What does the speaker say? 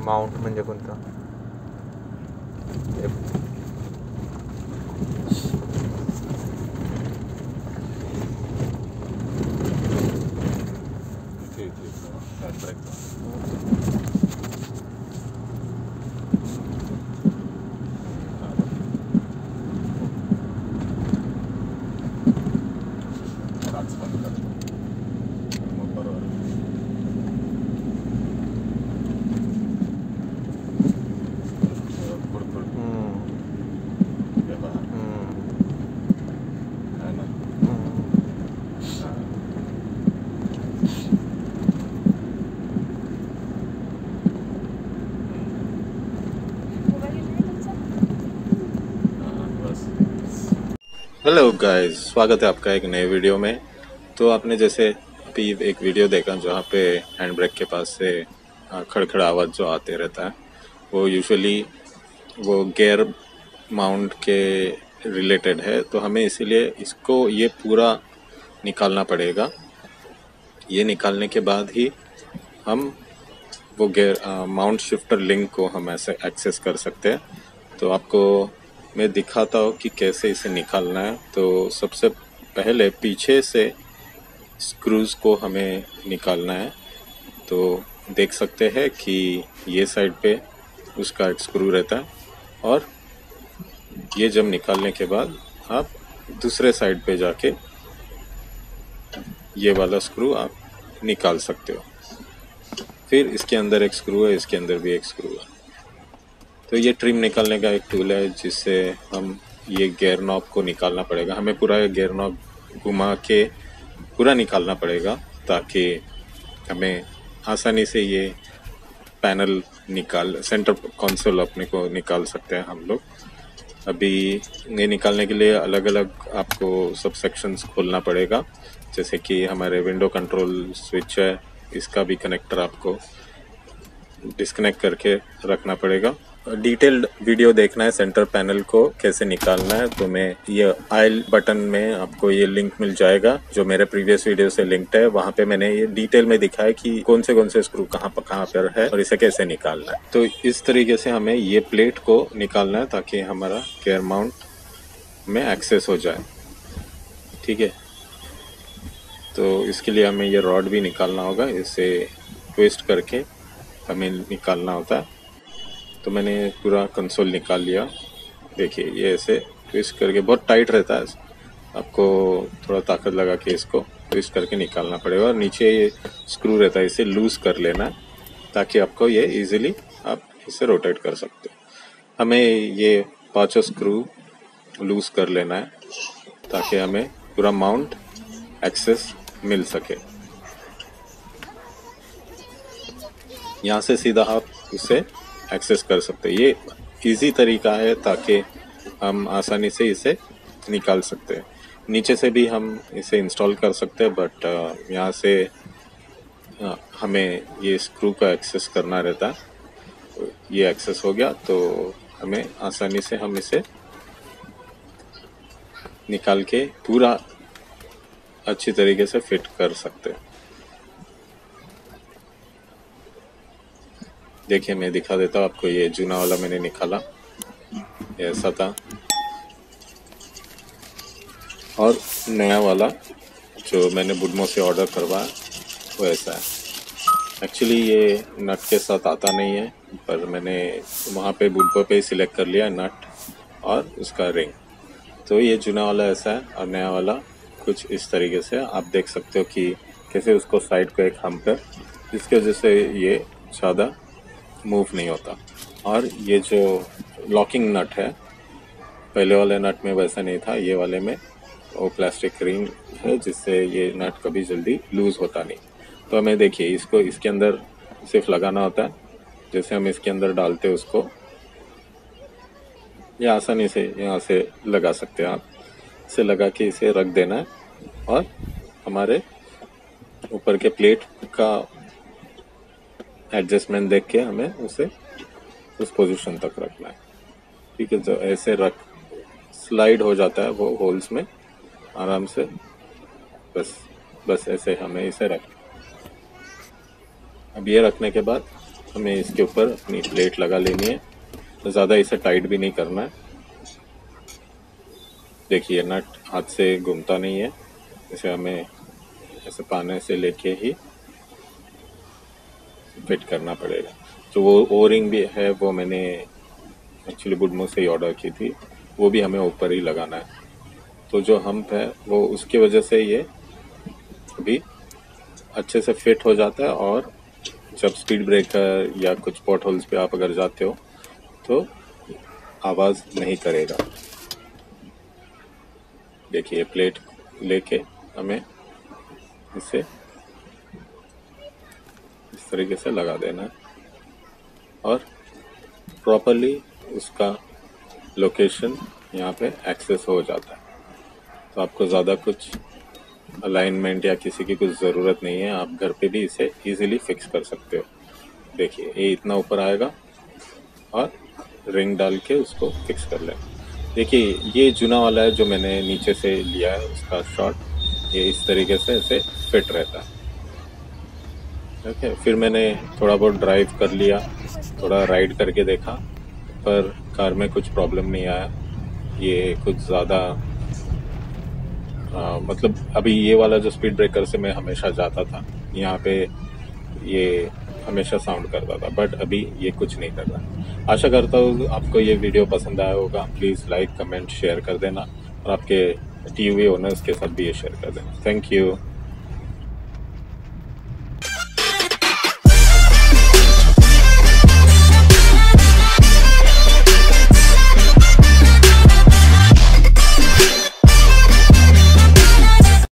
Mount म्हणजे कोणतं? Hello guys, स्वागत है आपका एक नए वीडियो में। तो आपने जैसे अभी एक वीडियो देखा जहाँ पे हैंड ब्रेक के पास से खड़खड़ आवाज़ जो आते रहता है, वो यूजुअली वो गियर माउंट के रिलेटेड है। तो हमें इसीलिए इसको ये पूरा निकालना पड़ेगा। ये निकालने के बाद ही हम वो गियर माउंट शिफ्टर लिंक को हम ऐसे एक्सेस कर सकते हैं। तो आपको मैं दिखाता हूँ कि कैसे इसे निकालना है। तो सबसे पहले पीछे से स्क्रूज को हमें निकालना है। तो देख सकते हैं कि ये साइड पे उसका एक स्क्रू रहता है, और ये जब निकालने के बाद आप दूसरे साइड पे जाके ये वाला स्क्रू आप निकाल सकते हो। फिर इसके अंदर एक स्क्रू है, इसके अंदर भी एक स्क्रू है। तो ये ट्रिम निकालने का एक टूल है जिससे हम ये गियर नॉब को निकालना पड़ेगा। हमें पूरा गियर नॉब घुमा के पूरा निकालना पड़ेगा ताकि हमें आसानी से ये पैनल सेंटर कंसोल अपने को निकाल सकते हैं हम लोग। अभी ये निकालने के लिए अलग अलग आपको सब सेक्शंस खोलना पड़ेगा। जैसे कि हमारे विंडो कंट्रोल स्विच है, इसका भी कनेक्टर आपको डिस्कनेक्ट करके रखना पड़ेगा। डिटेल्ड वीडियो देखना है सेंटर पैनल को कैसे निकालना है, तो मैं ये आई बटन में आपको ये लिंक मिल जाएगा जो मेरे प्रीवियस वीडियो से लिंक्ड है। वहाँ पे मैंने ये डिटेल में दिखाया कि कौन से स्क्रू कहाँ पर है और इसे कैसे निकालना है। तो इस तरीके से हमें ये प्लेट को निकालना है ताकि हमारा गियर माउंट में एक्सेस हो जाए। ठीक है, तो इसके लिए हमें ये रॉड भी निकालना होगा, इसे ट्विस्ट करके हमें निकालना होता है। तो मैंने पूरा कंसोल निकाल लिया। देखिए ये ऐसे ट्विस्ट करके, बहुत टाइट रहता है, आपको थोड़ा ताकत लगा के इसको ट्विस्ट करके निकालना पड़ेगा। और नीचे ये स्क्रू रहता है, इसे लूज़ कर लेना है ताकि आपको ये इजीली आप इसे रोटेट कर सकते हो। हमें ये 5 स्क्रू लूज़ कर लेना है ताकि हमें पूरा माउंट एक्सेस मिल सके। यहाँ से सीधा आप इसे एक्सेस कर सकते हैं। ये इजी तरीका है ताकि हम आसानी से इसे निकाल सकते हैं। नीचे से भी हम इसे इंस्टॉल कर सकते हैं, बट यहाँ से हमें ये स्क्रू का एक्सेस करना रहता है। ये एक्सेस हो गया तो हमें आसानी से हम इसे निकाल के पूरा अच्छी तरीके से फिट कर सकते हैं। देखिए मैं दिखा देता हूँ आपको। ये जूना वाला मैंने निकाला, ऐसा था, और नया वाला जो मैंने बुडमो से ऑर्डर करवाया वो ऐसा है। एक्चुअली ये नट के साथ आता नहीं है, पर मैंने वहाँ पे बुडमो पे सिलेक्ट कर लिया नट और उसका रिंग। तो ये जूना वाला ऐसा है और नया वाला कुछ इस तरीके से। आप देख सकते हो कि कैसे उसको साइड को एक हम्प है, जिसकी वजह से ये ज़्यादा मूव नहीं होता। और ये जो लॉकिंग नट है, पहले वाले नट में वैसा नहीं था, ये वाले में वो प्लास्टिक रिंग है जिससे ये नट कभी जल्दी लूज़ होता नहीं। तो हमें देखिए इसको इसके अंदर सिर्फ लगाना होता है। जैसे हम इसके अंदर डालते हैं उसको, ये आसानी से यहाँ से लगा सकते हैं आप। इसे लगा के इसे रख देना है और हमारे ऊपर के प्लेट का एडजस्टमेंट देख के हमें उसे उस पोजीशन तक रखना है। ठीक है, तो ऐसे स्लाइड हो जाता है वो होल्स में आराम से। बस ऐसे हमें इसे अब ये रखने के बाद हमें इसके ऊपर अपनी प्लेट लगा लेनी है, तो ज़्यादा इसे टाइट भी नहीं करना है। देखिए नट हाथ से घूमता नहीं है, इसे हमें ऐसे पाने से लेके ही फिट करना पड़ेगा। तो वो ओ रिंग भी है, वो मैंने एक्चुअली बुडमो से ही ऑर्डर की थी, वो भी हमें ऊपर ही लगाना है। तो जो हम्प है वो उसकी वजह से ये अभी अच्छे से फिट हो जाता है, और जब स्पीड ब्रेकर या कुछ पॉट होल्स पे आप अगर जाते हो तो आवाज़ नहीं करेगा। देखिए प्लेट लेके हमें इसे इस तरीके से लगा देना है, और प्रॉपरली उसका लोकेशन यहाँ पे एक्सेस हो जाता है। तो आपको ज़्यादा कुछ अलाइनमेंट या किसी की कुछ ज़रूरत नहीं है, आप घर पे भी इसे इजीली फिक्स कर सकते हो। देखिए ये इतना ऊपर आएगा और रिंग डाल के उसको फिक्स कर लें। देखिए ये चुना वाला है जो मैंने नीचे से लिया है उसका शॉट, ये इस तरीके से इसे फिट रहता है। ठीक है, फिर मैंने थोड़ा बहुत ड्राइव कर लिया, थोड़ा राइड करके देखा, पर कार में कुछ प्रॉब्लम नहीं आया। ये कुछ ज़्यादा मतलब अभी ये वाला जो स्पीड ब्रेकर से मैं हमेशा जाता था, यहाँ पे ये हमेशा साउंड करता था, बट अभी ये कुछ नहीं कर रहा। आशा करता हूँ आपको ये वीडियो पसंद आया होगा। प्लीज़ लाइक कमेंट शेयर कर देना, और आपके टीवी ओनर्स के साथ भी ये शेयर कर देना। Thank you.